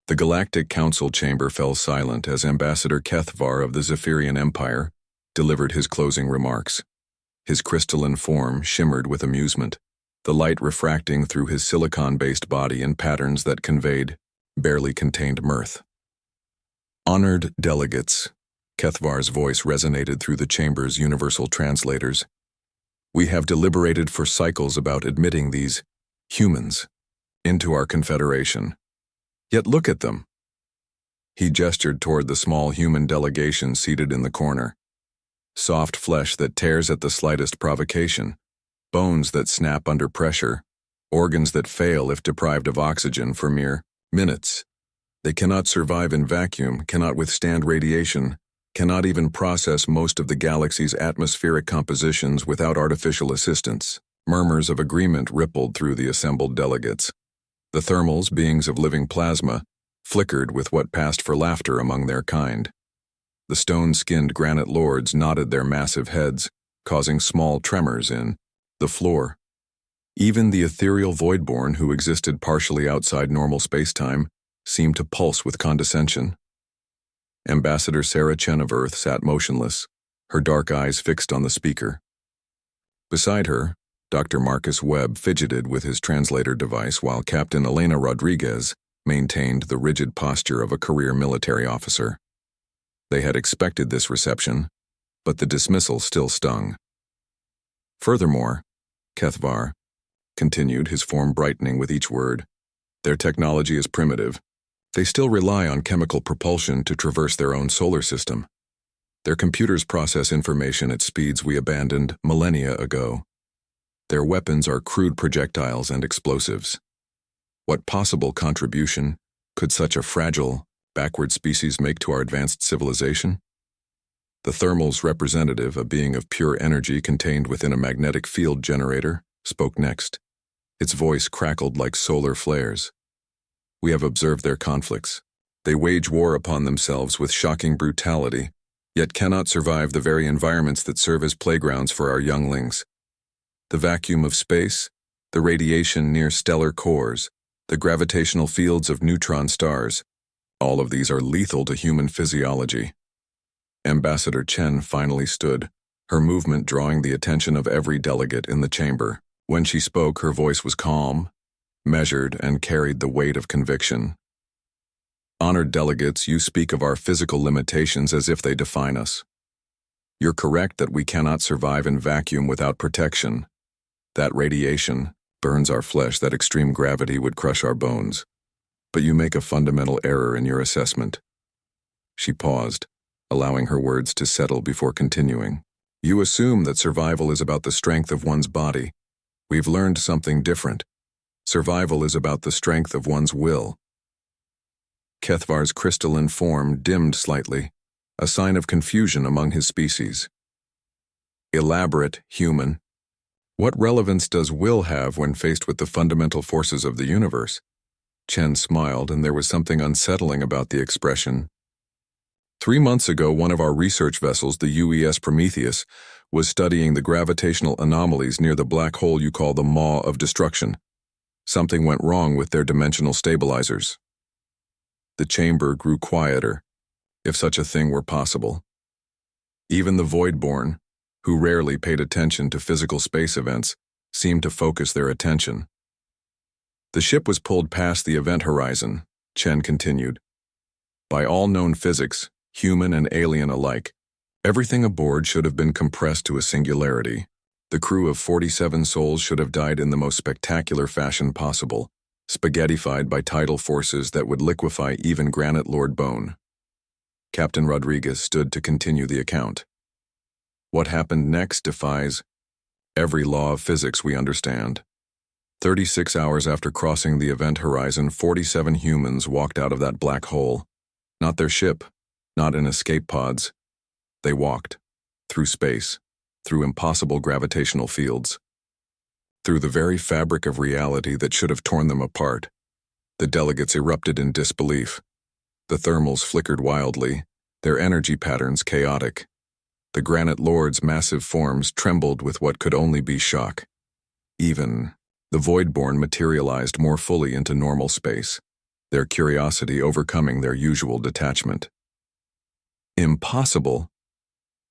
The Galactic Council chamber fell silent as Ambassador Kethvar of the Zephyrian Empire delivered his closing remarks. His crystalline form shimmered with amusement, the light refracting through his silicon-based body in patterns that conveyed, barely contained mirth. Honored delegates, Kethvar's voice resonated through the chamber's universal translators. We have deliberated for cycles about admitting these humans into our confederation. Yet look at them. He gestured toward the small human delegation seated in the corner. Soft flesh that tears at the slightest provocation, bones that snap under pressure, organs that fail if deprived of oxygen for mere minutes. They cannot survive in vacuum, cannot withstand radiation, cannot even process most of the galaxy's atmospheric compositions without artificial assistance. Murmurs of agreement rippled through the assembled delegates. The thermals, beings of living plasma, flickered with what passed for laughter among their kind. The stone-skinned granite lords nodded their massive heads, causing small tremors in the floor. Even the ethereal voidborn who existed partially outside normal spacetime seemed to pulse with condescension. Ambassador Sarah Chen of Earth sat motionless, her dark eyes fixed on the speaker. Beside her, Dr. Marcus Webb fidgeted with his translator device while Captain Elena Rodriguez maintained the rigid posture of a career military officer. They had expected this reception, but the dismissal still stung. Furthermore, Kethvar continued, his form brightening with each word, their technology is primitive. They still rely on chemical propulsion to traverse their own solar system. Their computers process information at speeds we abandoned millennia ago. Their weapons are crude projectiles and explosives. What possible contribution could such a fragile, backward species make to our advanced civilization? The thermal's representative, a being of pure energy contained within a magnetic field generator, spoke next. Its voice crackled like solar flares. We have observed their conflicts. They wage war upon themselves with shocking brutality, yet cannot survive the very environments that serve as playgrounds for our younglings. The vacuum of space, the radiation near stellar cores, the gravitational fields of neutron stars, all of these are lethal to human physiology. Ambassador Chen finally stood, her movement drawing the attention of every delegate in the chamber. When she spoke, her voice was calm, measured, and carried the weight of conviction. Honored delegates, you speak of our physical limitations as if they define us. You're correct that we cannot survive in vacuum without protection. That radiation burns our flesh, that extreme gravity would crush our bones. But you make a fundamental error in your assessment. She paused, allowing her words to settle before continuing. You assume that survival is about the strength of one's body. We've learned something different. Survival is about the strength of one's will. Kethvar's crystalline form dimmed slightly, a sign of confusion among his species. Elaborate, human. What relevance does will have when faced with the fundamental forces of the universe? Chen smiled, and there was something unsettling about the expression. 3 months ago, one of our research vessels, the UES Prometheus, was studying the gravitational anomalies near the black hole you call the Maw of Destruction. Something went wrong with their dimensional stabilizers. The chamber grew quieter, if such a thing were possible. Even the Voidborn, who rarely paid attention to physical space events, seemed to focus their attention. The ship was pulled past the event horizon, Chen continued. By all known physics, human and alien alike, everything aboard should have been compressed to a singularity. The crew of 47 souls should have died in the most spectacular fashion possible, spaghettified by tidal forces that would liquefy even granite lord bone. Captain Rodriguez stood to continue the account. What happened next defies every law of physics we understand. 36 hours after crossing the event horizon, 47 humans walked out of that black hole. Not their ship, not in escape pods. They walked, through space, through impossible gravitational fields, through the very fabric of reality that should have torn them apart. The delegates erupted in disbelief. The thermals flickered wildly, their energy patterns chaotic. The granite lord's massive forms trembled with what could only be shock. Even the Voidborn materialized more fully into normal space. their curiosity overcoming their usual detachment. Impossible!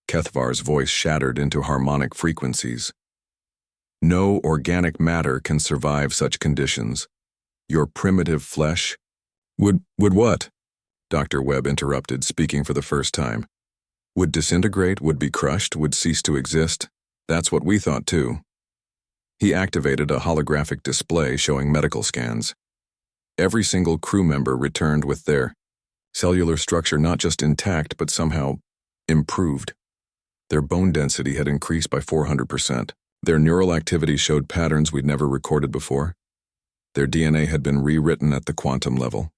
Kethvar's voice shattered into harmonic frequencies. No organic matter can survive such conditions. Your primitive flesh would what? Dr. Webb interrupted, speaking for the first time. Would disintegrate, would be crushed, would cease to exist. That's what we thought too. He activated a holographic display showing medical scans. Every single crew member returned with their cellular structure not just intact but somehow improved. Their bone density had increased by 400%. Their neural activity showed patterns we'd never recorded before. Their DNA had been rewritten at the quantum level.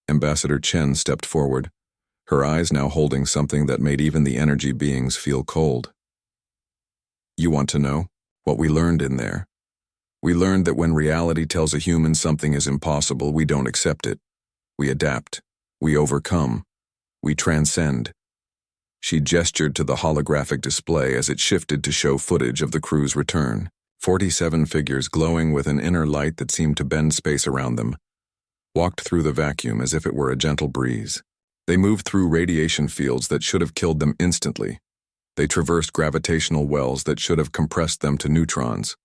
Ambassador Chen stepped forward, her eyes now holding something that made even the energy beings feel cold. You want to know what we learned in there? We learned that when reality tells a human something is impossible, we don't accept it. We adapt. We overcome. We transcend. She gestured to the holographic display as it shifted to show footage of the crew's return. 47 figures glowing with an inner light that seemed to bend space around them, walked through the vacuum as if it were a gentle breeze. They moved through radiation fields that should have killed them instantly. They traversed gravitational wells that should have compressed them to neutrons.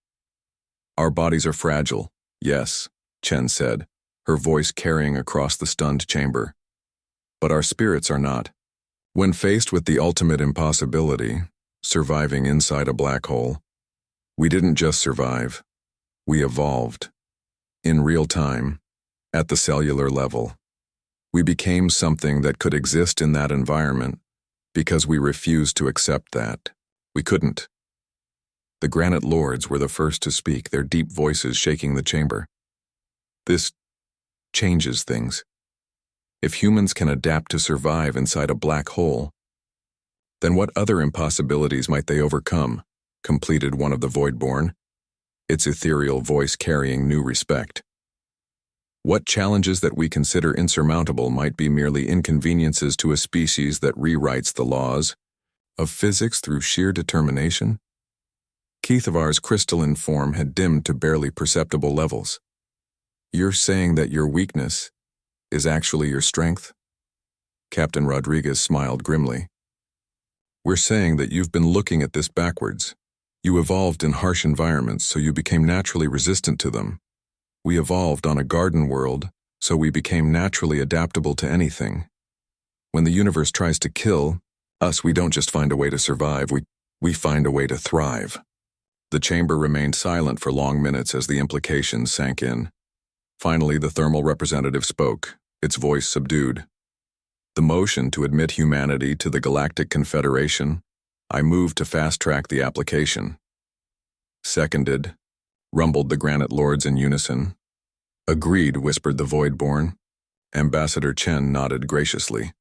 Our bodies are fragile, yes, Chen said, her voice carrying across the stunned chamber. But our spirits are not. When faced with the ultimate impossibility, surviving inside a black hole, we didn't just survive, we evolved. In real time, at the cellular level. We became something that could exist in that environment because we refused to accept that. We couldn't. The Granite Lords were the first to speak, their deep voices shaking the chamber. This changes things. If humans can adapt to survive inside a black hole, then what other impossibilities might they overcome? Completed one of the Voidborn, its ethereal voice carrying new respect. What challenges that we consider insurmountable might be merely inconveniences to a species that rewrites the laws of physics through sheer determination? Kethvar's crystalline form had dimmed to barely perceptible levels. You're saying that your weakness is actually your strength? Captain Rodriguez smiled grimly. We're saying that you've been looking at this backwards. You evolved in harsh environments, so you became naturally resistant to them. We evolved on a garden world, so we became naturally adaptable to anything. When the universe tries to kill us, we don't just find a way to survive, we find a way to thrive. The chamber remained silent for long minutes as the implications sank in. Finally, the thermal representative spoke, its voice subdued. The motion to admit humanity to the Galactic Confederation, I moved to fast-track the application. Seconded, rumbled the Granite Lords in unison. Agreed, whispered the Voidborn. Ambassador Chen nodded graciously.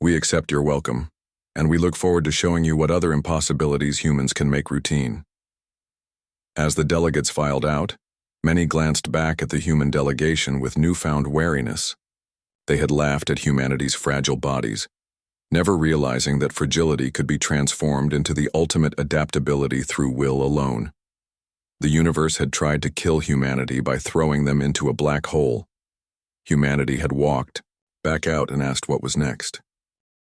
We accept your welcome, and we look forward to showing you what other impossibilities humans can make routine. As the delegates filed out, many glanced back at the human delegation with newfound wariness. They had laughed at humanity's fragile bodies, never realizing that fragility could be transformed into the ultimate adaptability through will alone. The universe had tried to kill humanity by throwing them into a black hole. Humanity had walked back out and asked what was next.